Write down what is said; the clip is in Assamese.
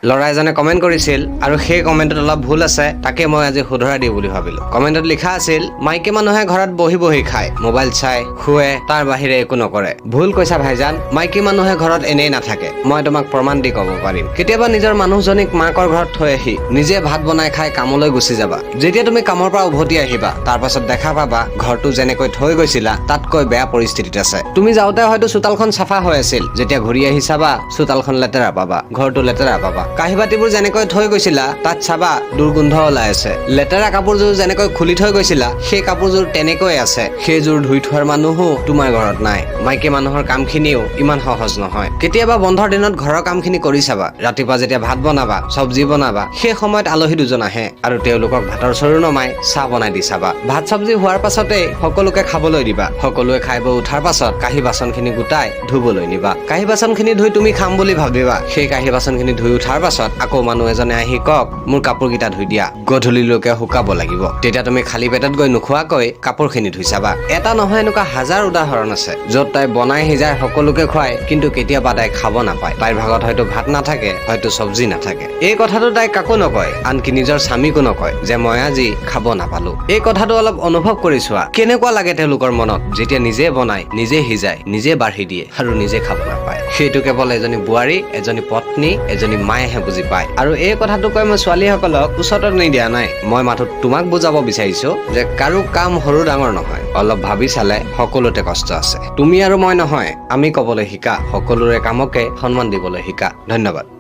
ল'ৰা এজনে কমেণ্ট কৰিছিল আৰু সেই কমেণ্টত অলপ ভুল আছে, তাকে মই আজি শুধৰাই দিওঁ বুলি ভাবিলো। কমেণ্টত লিখা আছিল, মাইকী মানুহে ঘৰত বহি বহি খায়, মোবাইল চাই, শুৱে, তাৰ বাহিৰে একো নকৰে। ভুল কৈছা ভাইজান, মাইকী মানুহে ঘৰত এনেই নাথাকে। মই তোমাক প্ৰমাণ দি ক'ব পাৰিম। কেতিয়াবা নিজৰ মানুহজনীক মাকৰ ঘৰত থৈ আহি নিজে ভাত বনাই খাই কামলৈ গুচি যাবা। যেতিয়া তুমি কামৰ পৰা উভতি আহিবা, তাৰ পাছত দেখা পাবা ঘৰটো যেনেকৈ থৈ গৈছিলা তাতকৈ বেয়া পৰিস্থিতিত আছে। তুমি যাওঁতে হয়তো চোতালখন চাফা হৈ আছিল, যেতিয়া ঘূৰি আহি চাবা চোতালখন লেতেৰা পাবা, ঘৰটো লেতেৰা পাবা। কাঁহী বাতিবোৰ যেনেকৈ থৈ গৈছিলা তাত চাবা দুৰ্গোন্ধ ওলাই আছে। লেতেৰা কাপোৰযোৰ যেনেকৈ খুলি থৈ গৈছিলা সেই কাপোৰযোৰ তেনেকৈ আছে, সেইযোৰ ধুই থোৱাৰ মানুহো তোমাৰ ঘৰত নাই। মাইকী মানুহৰ কামখিনিও ইমান সহজ নহয়। কেতিয়াবা বন্ধৰ দিনত ঘৰৰ কামখিনি কৰি চাবা। ৰাতিপুৱা যেতিয়া ভাত বনাবা, চব্জি বনাবা, সেই সময়ত আলহী দুজন আহে আৰু তেওঁলোকক ভাতৰ চৰু নমাই চাহ বনাই দি চাবা। ভাত চব্জি হোৱাৰ পাছতেই সকলোকে খাবলৈ দিবা। সকলোৱে খাই বৈ উঠাৰ পাছত কাঁহী বাচনখিনি গোটাই ধুবলৈ নিবা। কাঁহী বাচনখিনি ধুই তুমি খাম বুলি ভাবিবা। সেই কাঁহী বাচনখিনি ধুই উঠাৰ পাছত আকৌ মানুহ এজনে আহি কওক, মোৰ কাপোৰকেইটা ধুই দিয়া, গধূলিলৈকে শুকাব লাগিব। তেতিয়া তুমি খালী পেটত গৈ নোখোৱাকৈ কাপোৰখিনি ধুই চাবা। এটা নহয় এনেকুৱা হাজাৰ উদাহৰণ আছে য'ত তাই বনাই সিজাই সকলোকে খুৱায়, কিন্তু কেতিয়াবা তাই খাব নাপায়। তাইৰ ভাগত হয়তো ভাত নাথাকে, হয়তো চব্জি নাথাকে। এই কথাটো তাই কাকো নকয়, আনকি নিজৰ স্বামীকো নকয় যে মই আজি খাব নাপালো। এই কথাটো অলপ অনুভৱ কৰি চোৱা, কেনেকুৱা লাগে তেওঁলোকৰ মনত যেতিয়া নিজে বনাই, নিজে সিজাই, নিজে বাঢ়ি দিয়ে আৰু নিজে খাব নাপায়। সেইটো কেৱল এজনী বোৱাৰী, এজনী পত্নী, এজনী মায়েহে বুজি পায়। আৰু এই কথাটো কৈ মই ছোৱালীসকলক উচতত নিদিয়া নাই। মই মাথো তোমাক বুজাব বিচাৰিছো যে কাৰো কাম সৰু ডাঙৰ নহয়। অলপ ভাবি চালে সকলোতে কষ্ট আছে। তুমি আৰু মই নহয়, আমি ক'বলৈ শিকা, সকলোৰে কামকে সন্মান দিবলৈ শিকা। ধন্যবাদ।